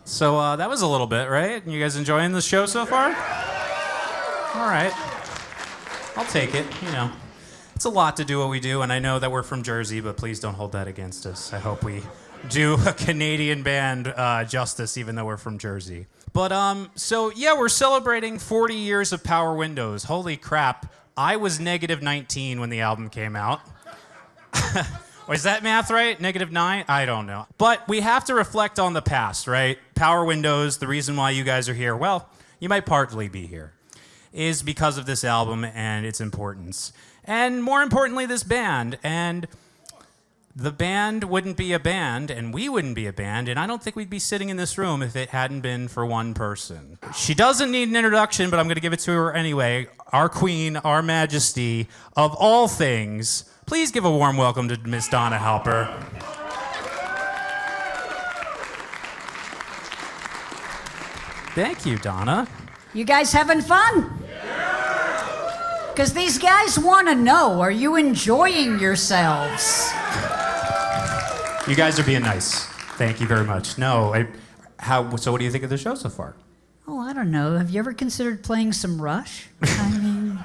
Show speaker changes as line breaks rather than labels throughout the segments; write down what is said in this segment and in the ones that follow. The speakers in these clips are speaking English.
So that was a little bit, right? You guys enjoying the show so far? All right. I'll take it, you know. It's a lot to do what we do, and I know that we're from Jersey, but please don't hold that against us. I hope we do a Canadian band justice, even though we're from Jersey. But, so, yeah, we're celebrating 40 years of Power Windows. Holy crap. I was -19 when the album came out. Is that math right? -9? I don't know. But we have to reflect on the past, right? Power Windows, the reason why you guys are here, well, you might partly be here, is because of this album and its importance. And more importantly, this band. And the band wouldn't be a band, and we wouldn't be a band, and I don't think we'd be sitting in this room if it hadn't been for one person. She doesn't need an introduction, but I'm going to give it to her anyway. Our queen, our majesty, of all things. Please give a warm welcome to Miss Donna Halper. Thank you, Donna.
You guys having fun? Because these guys want to know, are you enjoying yourselves?
You guys are being nice. Thank you very much. No, so what do you think of the show so far?
Oh, I don't know. Have you ever considered playing some Rush? I mean...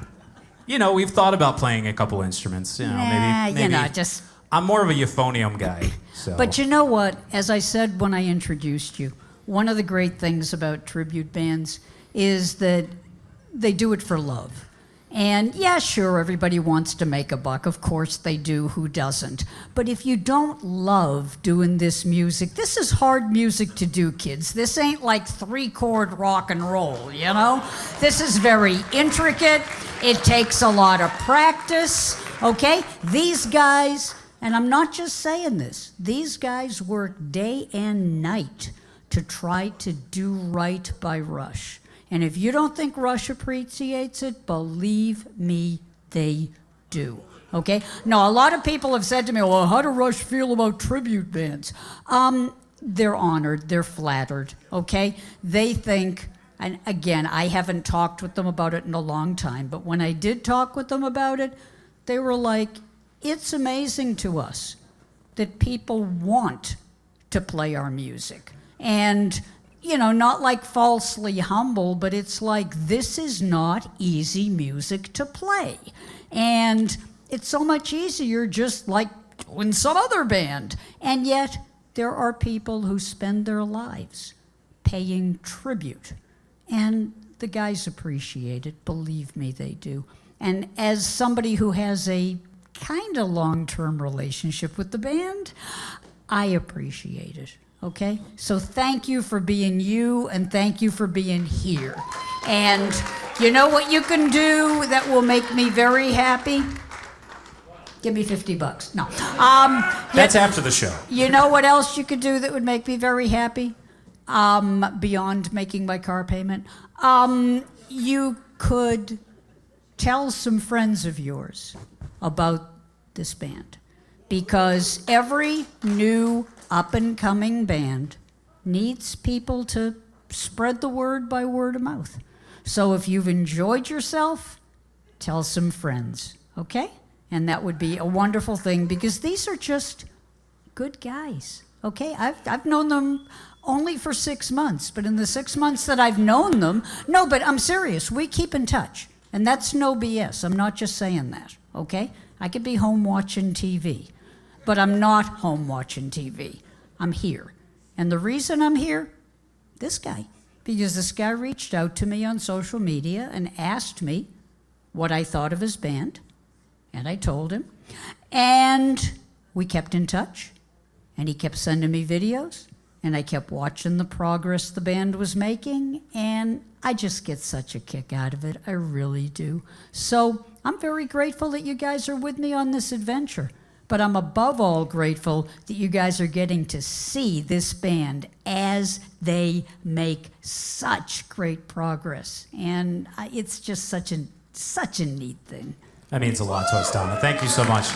You know, we've thought about playing a couple instruments. You know, maybe.
You know, just...
I'm more of a euphonium guy, so...
But you know what? As I said when I introduced you, one of the great things about tribute bands is that they do it for love. And yeah, sure, everybody wants to make a buck. Of course they do. Who doesn't? But if you don't love doing this music, this is hard music to do, kids. This ain't like 3-chord rock and roll, you know? This is very intricate. It takes a lot of practice, okay? These guys, and I'm not just saying this, these guys work day and night to try to do right by Rush. And if you don't think Rush appreciates it, believe me, they do. Okay? Now, a lot of people have said to me, well, how do Rush feel about tribute bands? They're honored. They're flattered. Okay? They think, and again, I haven't talked with them about it in a long time, but when I did talk with them about it, they were like, it's amazing to us that people want to play our music. And... you know, not like falsely humble, but it's like, this is not easy music to play. And it's so much easier just like doing some other band. And yet, there are people who spend their lives paying tribute. And the guys appreciate it, believe me, they do. And as somebody who has a kind of long-term relationship with the band, I appreciate it. Okay? So thank you for being you, and thank you for being here. And you know what you can do that will make me very happy? Give me $50. No.
That's after the show.
You know what else you could do that would make me very happy? Beyond making my car payment? You could tell some friends of yours about this band. Because every new up-and-coming band needs people to spread the word by word of mouth. So if you've enjoyed yourself, tell some friends, okay? And that would be a wonderful thing, because these are just good guys, okay? I've known them only for 6 months, but in the 6 months that I've known them, no, but I'm serious, we keep in touch. And that's no BS, I'm not just saying that, okay? I could be home watching TV. But I'm not home watching TV. I'm here. And the reason I'm here, this guy. Because this guy reached out to me on social media and asked me what I thought of his band. And I told him. And we kept in touch. And he kept sending me videos. And I kept watching the progress the band was making. And I just get such a kick out of it. I really do. So I'm very grateful that you guys are with me on this adventure. But I'm above all grateful that you guys are getting to see this band as they make such great progress. And it's just such a neat thing.
That means a lot to us, Donna. Thank you so much.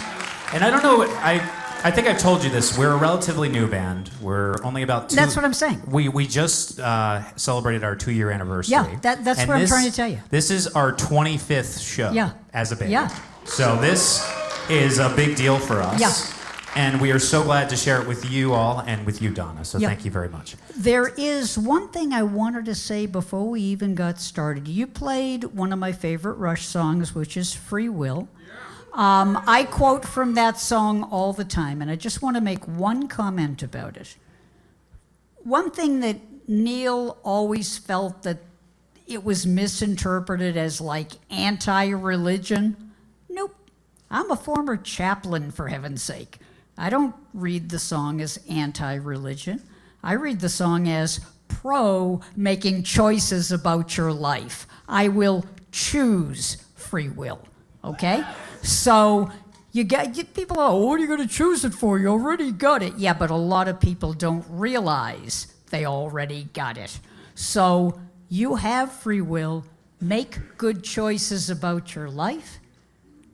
And I don't know, I think I've told you this. We're a relatively new band. We're only about 2...
That's what I'm saying.
We just celebrated our 2-year anniversary.
Yeah, that's what I'm trying to tell you.
This is our 25th show as a band.
Yeah.
So this is a big deal for us.
Yeah.
And we are so glad to share it with you all and with you, Donna. So
Yep.
thank you very much.
There is one thing I wanted to say before we even got started. You played one of my favorite Rush songs, which is Free Will. I quote from that song all the time, and I just want to make one comment about it. One thing that Neil always felt that it was misinterpreted as like anti-religion. Nope. I'm a former chaplain, for heaven's sake. I don't read the song as anti-religion. I read the song as pro making choices about your life. I will choose free will, okay? So people are, what are you going to choose it for? You already got it. Yeah, but a lot of people don't realize they already got it. So you have free will. Make good choices about your life.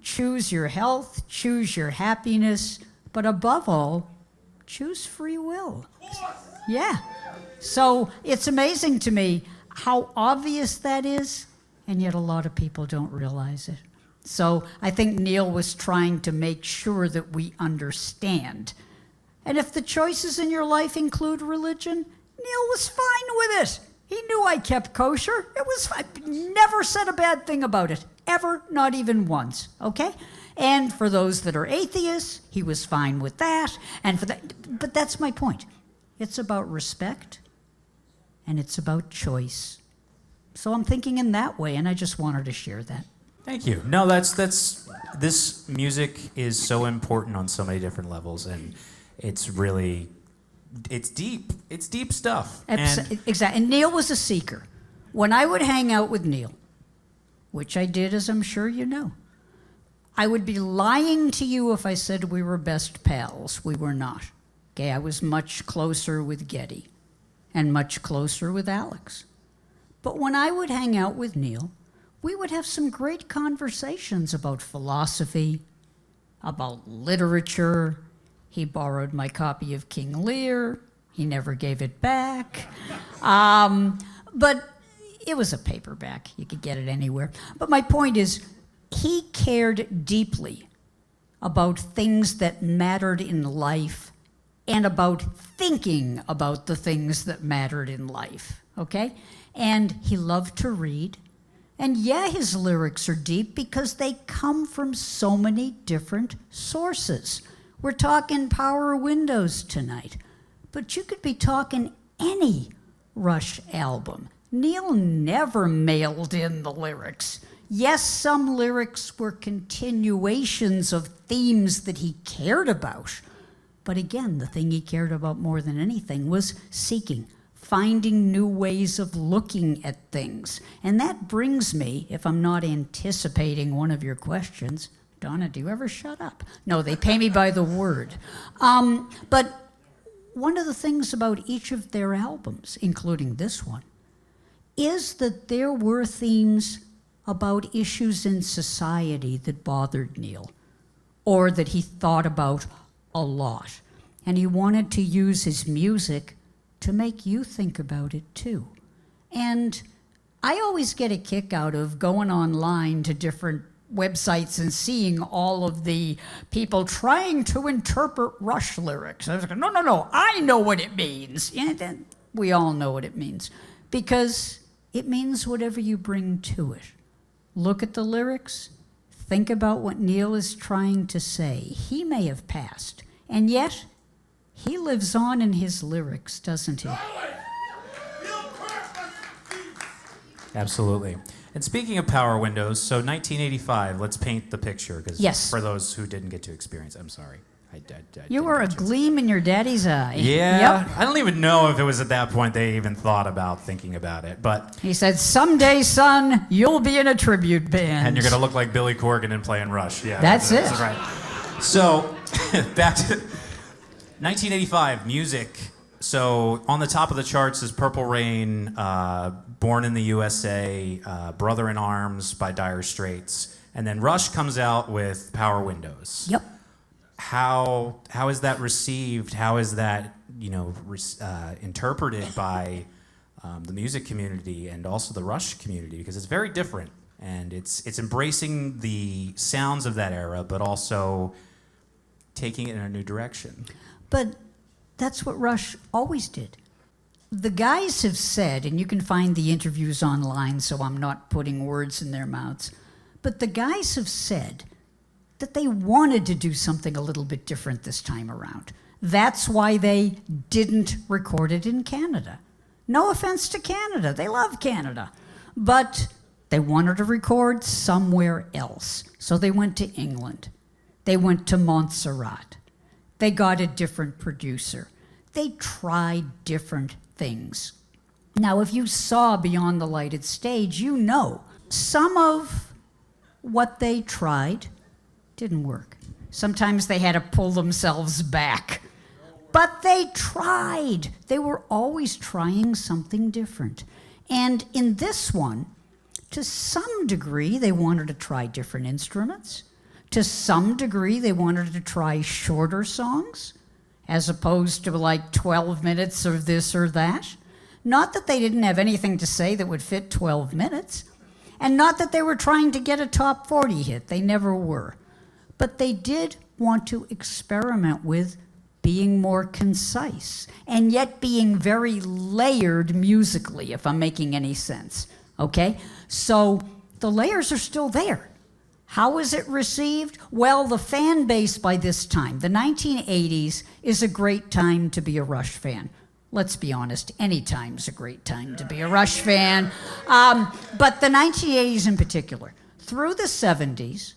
Choose your health, choose your happiness, but above all, choose free will. Yeah. So it's amazing to me how obvious that is, and yet a lot of people don't realize it. So I think Neil was trying to make sure that we understand. And if the choices in your life include religion, Neil was fine with it. He knew I kept kosher. I never said a bad thing about it. Ever, not even once, okay? And for those that are atheists, he was fine with that. But that's my point. It's about respect, and it's about choice. So I'm thinking in that way, and I just wanted to share that.
Thank you. No, this music is so important on so many different levels, and it's deep. It's deep stuff.
Exactly. And Neil was a seeker. When I would hang out with Neil, which I did, as I'm sure you know, I would be lying to you if I said we were best pals. We were not. Okay, I was much closer with Geddy and much closer with Alex. But when I would hang out with Neil, we would have some great conversations about philosophy, about literature. He borrowed my copy of King Lear. He never gave it back. But it was a paperback. You could get it anywhere. But my point is, he cared deeply about things that mattered in life and about thinking about the things that mattered in life, okay? And he loved to read. And yeah, his lyrics are deep because they come from so many different sources. We're talking Power Windows tonight, but you could be talking any Rush album. Neil never mailed in the lyrics. Yes, some lyrics were continuations of themes that he cared about. But again, the thing he cared about more than anything was seeking, finding new ways of looking at things. And that brings me, if I'm not anticipating one of your questions, Donna, do you ever shut up? No, they pay me by the word. But one of the things about each of their albums, including this one, is that there were themes about issues in society that bothered Neil, or that he thought about a lot. And he wanted to use his music to make you think about it too. And I always get a kick out of going online to different websites and seeing all of the people trying to interpret Rush lyrics. I was like, no, I know what it means. Yeah, we all know what it means. Because it means whatever you bring to it. Look at the lyrics, think about what Neil is trying to say. He may have passed, and yet he lives on in his lyrics, doesn't he?
Absolutely. And speaking of Power Windows, so 1985, let's paint the picture, because
yes.
For those who didn't get to experience, I'm sorry.
You were a gleam in your daddy's eye.
Yeah.
Yep.
I don't even know if it was at that point they even thought about thinking about it, but...
He said, someday, son, you'll be in a tribute band.
And you're going to look like Billy Corgan and play in Rush. Yeah,
That's it.
That's right. So, back to 1985, music. So, on the top of the charts is Purple Rain, Born in the USA, Brother in Arms by Dire Straits. And then Rush comes out with Power Windows.
Yep.
How is that received? How is that interpreted by the music community and also the Rush community? Because it's very different, and it's embracing the sounds of that era, but also taking it in a new direction.
But that's what Rush always did. The guys have said, and you can find the interviews online, so I'm not putting words in their mouths, but the guys have said that they wanted to do something a little bit different this time around. That's why they didn't record it in Canada. No offense to Canada, they love Canada. But they wanted to record somewhere else. So they went to England. They went to Montserrat. They got a different producer. They tried different things. Now, if you saw Beyond the Lighted Stage, you know some of what they tried didn't work. Sometimes they had to pull themselves back. But they tried. They were always trying something different. And in this one, to some degree, they wanted to try different instruments. To some degree, they wanted to try shorter songs, as opposed to like 12 minutes of this or that. Not that they didn't have anything to say that would fit 12 minutes. And not that they were trying to get a top 40 hit. They never were. But they did want to experiment with being more concise and yet being very layered musically, if I'm making any sense, okay? So the layers are still there. How is it received? Well, the fan base by this time, the 1980s, is a great time to be a Rush fan. Let's be honest, any time's a great time to be a Rush fan. But the 1980s in particular, through the 70s,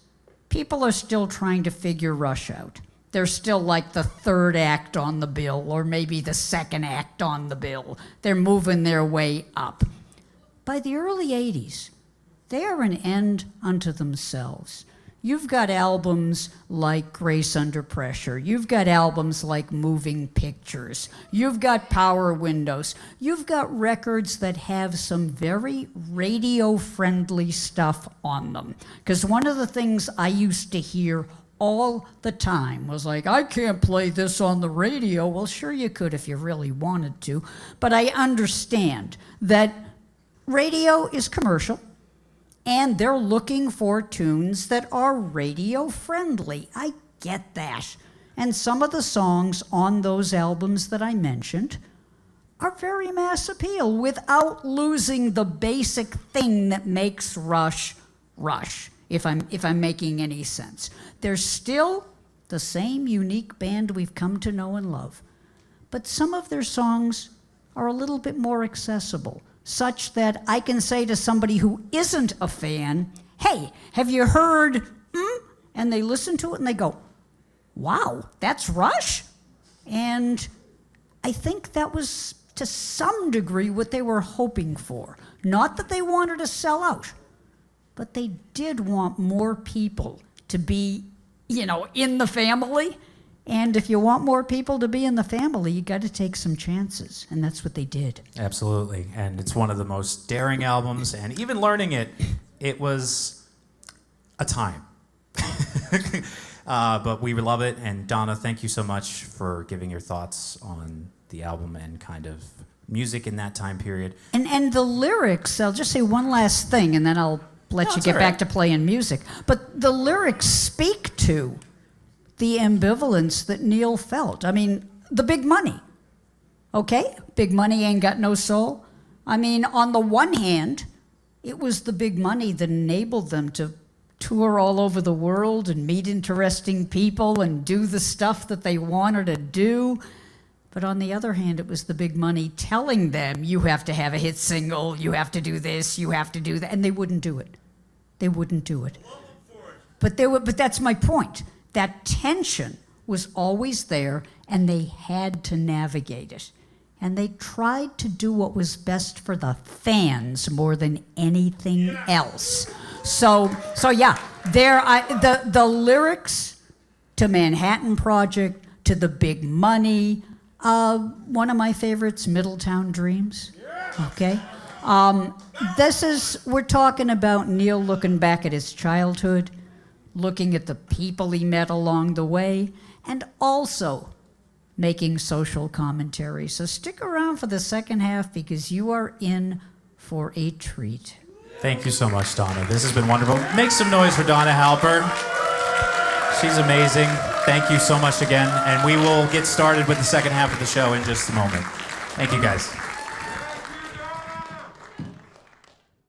people are still trying to figure Rush out. They're still like the third act on the bill, or maybe the second act on the bill. They're moving their way up. By the early 80s, they are an end unto themselves. You've got albums like Grace Under Pressure. You've got albums like Moving Pictures. You've got Power Windows. You've got records that have some very radio-friendly stuff on them. Because one of the things I used to hear all the time was like, I can't play this on the radio. Well, sure you could if you really wanted to. But I understand that radio is commercial, and they're looking for tunes that are radio-friendly. I get that. And some of the songs on those albums that I mentioned are very mass appeal without losing the basic thing that makes Rush, Rush, if I'm making any sense. They're still the same unique band we've come to know and love. But some of their songs are a little bit more accessible, such that I can say to somebody who isn't a fan, hey, have you heard, and they listen to it and they go, wow, that's Rush? And I think that was, to some degree, what they were hoping for. Not that they wanted to sell out, but they did want more people to be, in the family. And if you want more people to be in the family, you got to take some chances, and that's what they did.
Absolutely, and it's one of the most daring albums, and even learning it, it was a time. But we love it, and Donna, thank you so much for giving your thoughts on the album and kind of music in that time period.
And the lyrics, I'll just say one last thing, and then I'll let you get back to playing music. But the lyrics speak to the ambivalence that Neil felt. I mean, the big money, okay? Big money ain't got no soul. I mean, on the one hand, it was the big money that enabled them to tour all over the world and meet interesting people and do the stuff that they wanted to do. But on the other hand, it was the big money telling them, you have to have a hit single, you have to do this, you have to do that, and they wouldn't do it. They wouldn't do it. But that's my point. That tension was always there, and they had to navigate it. And they tried to do what was best for the fans more than anything else. So yeah, the lyrics to Manhattan Project, to The Big Money, one of my favorites, Middletown Dreams, okay? We're talking about Neil looking back at his childhood, looking at the people he met along the way, and also making social commentary. So stick around for the second half because you are in for a treat.
Thank you so much, Donna. This has been wonderful. Make some noise for Donna Halper. She's amazing. Thank you so much again, and we will get started with the second half of the show in just a moment. Thank you, guys.